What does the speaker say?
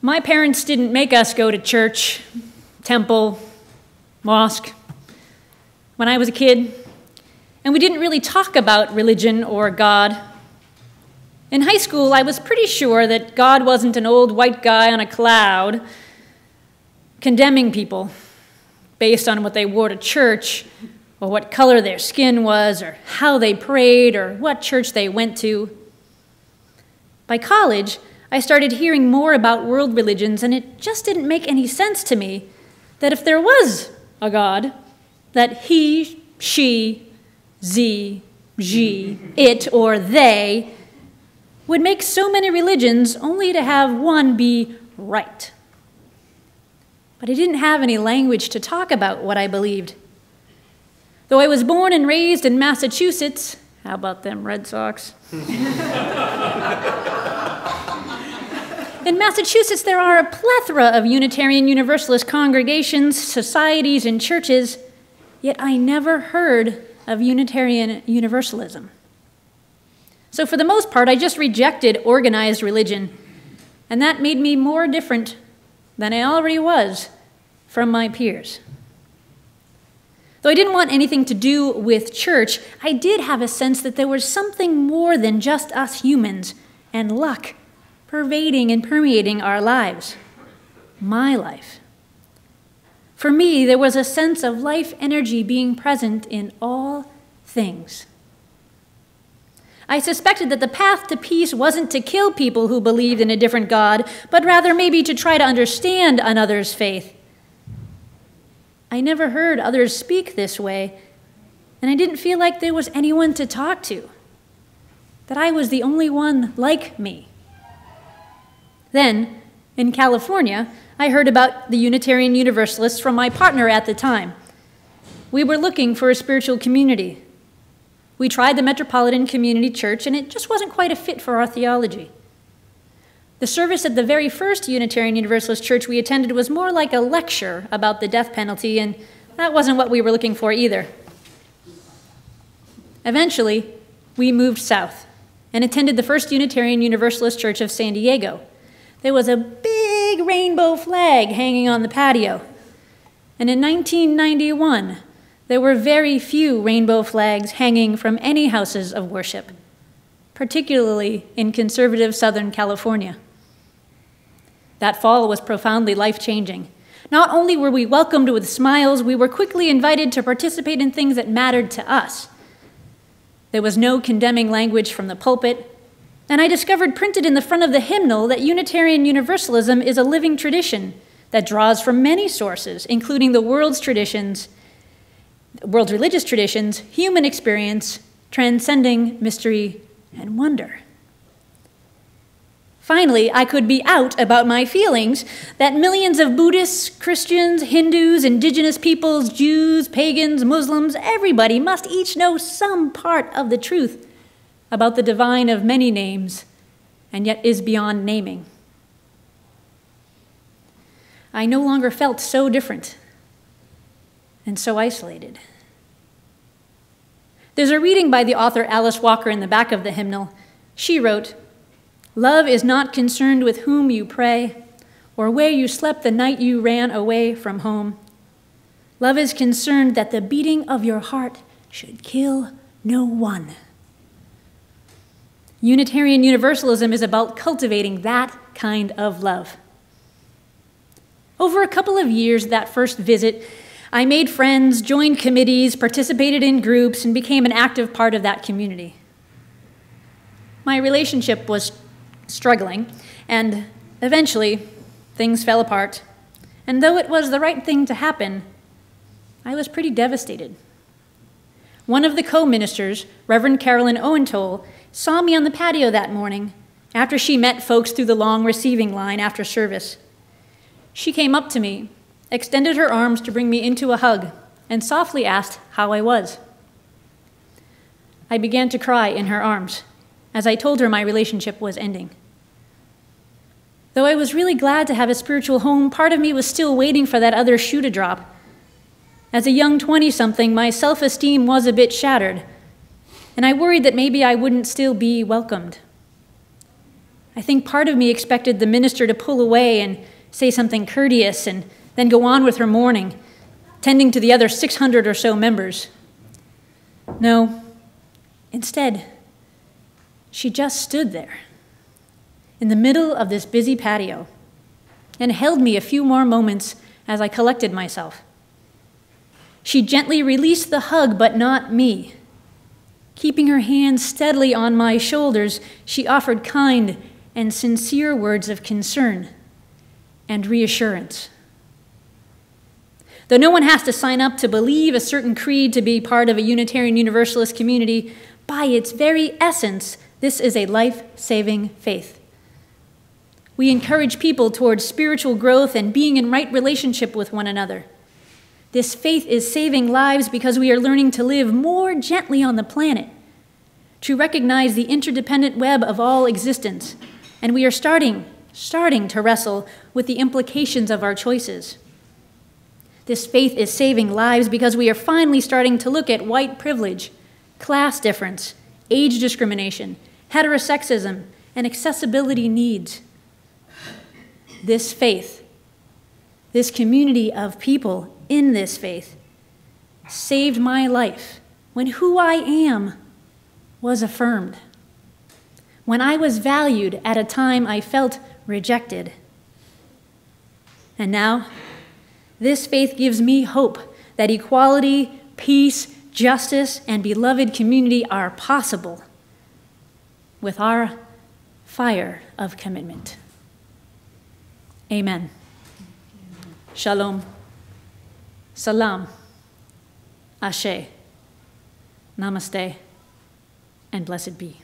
My parents didn't make us go to church, temple, mosque when I was a kid, and we didn't really talk about religion or God. In high school, I was pretty sure that God wasn't an old white guy on a cloud condemning people based on what they wore to church, or what color their skin was, or how they prayed, or what church they went to. By college, I started hearing more about world religions, and it just didn't make any sense to me that if there was a God, that he, she, ze, she, it, or they would make so many religions only to have one be right. But I didn't have any language to talk about what I believed. Though I was born and raised in Massachusetts, how about them Red Sox? In Massachusetts, there are a plethora of Unitarian Universalist congregations, societies, and churches, yet I never heard of Unitarian Universalism. So for the most part, I just rejected organized religion, and that made me more different than I already was from my peers. Though I didn't want anything to do with church, I did have a sense that there was something more than just us humans and luck pervading and permeating our lives, my life. For me, there was a sense of life energy being present in all things. I suspected that the path to peace wasn't to kill people who believed in a different God, but rather maybe to try to understand another's faith. I never heard others speak this way, and I didn't feel like there was anyone to talk to, that I was the only one like me. Then, in California, I heard about the Unitarian Universalists from my partner at the time. We were looking for a spiritual community. We tried the Metropolitan Community Church, and it just wasn't quite a fit for our theology. The service at the very first Unitarian Universalist church we attended was more like a lecture about the death penalty, and that wasn't what we were looking for either. Eventually, we moved south and attended the First Unitarian Universalist Church of San Diego. There was a big rainbow flag hanging on the patio. And in 1991, there were very few rainbow flags hanging from any houses of worship, particularly in conservative Southern California. That fall was profoundly life-changing. Not only were we welcomed with smiles, we were quickly invited to participate in things that mattered to us. There was no condemning language from the pulpit, and I discovered printed in the front of the hymnal that Unitarian Universalism is a living tradition that draws from many sources, including the world's religious traditions, human experience, transcending mystery and wonder. Finally, I could be out about my feelings that millions of Buddhists, Christians, Hindus, indigenous peoples, Jews, pagans, Muslims, everybody must each know some part of the truth about the divine of many names, and yet is beyond naming. I no longer felt so different and so isolated. There's a reading by the author Alice Walker in the back of the hymnal. She wrote, "Love is not concerned with whom you pray, or where you slept the night you ran away from home. Love is concerned that the beating of your heart should kill no one." Unitarian Universalism is about cultivating that kind of love. Over a couple of years, that first visit, I made friends, joined committees, participated in groups, and became an active part of that community. My relationship was struggling, and eventually, things fell apart. And though it was the right thing to happen, I was pretty devastated. One of the co-ministers, Reverend Carolyn Owentoll, saw me on the patio that morning after she met folks through the long receiving line after service. She came up to me, extended her arms to bring me into a hug, and softly asked how I was. I began to cry in her arms as I told her my relationship was ending. Though I was really glad to have a spiritual home, part of me was still waiting for that other shoe to drop. As a young 20-something, my self-esteem was a bit shattered, and I worried that maybe I wouldn't still be welcomed. I think part of me expected the minister to pull away and say something courteous and then go on with her mourning, tending to the other 600 or so members. No, instead, she just stood there in the middle of this busy patio and held me a few more moments as I collected myself. She gently released the hug, but not me. Keeping her hand steadily on my shoulders, she offered kind and sincere words of concern and reassurance. Though no one has to sign up to believe a certain creed to be part of a Unitarian Universalist community, by its very essence, this is a life-saving faith. We encourage people towards spiritual growth and being in right relationship with one another. This faith is saving lives because we are learning to live more gently on the planet, to recognize the interdependent web of all existence, and we are starting to wrestle with the implications of our choices. This faith is saving lives because we are finally starting to look at white privilege, class difference, age discrimination, heterosexism, and accessibility needs. This faith, this community of people in this faith, saved my life when who I am was affirmed, when I was valued at a time I felt rejected. And now, this faith gives me hope that equality, peace, justice, and beloved community are possible with our fire of commitment. Amen. Shalom. Salam. Ashe. Namaste. And blessed be.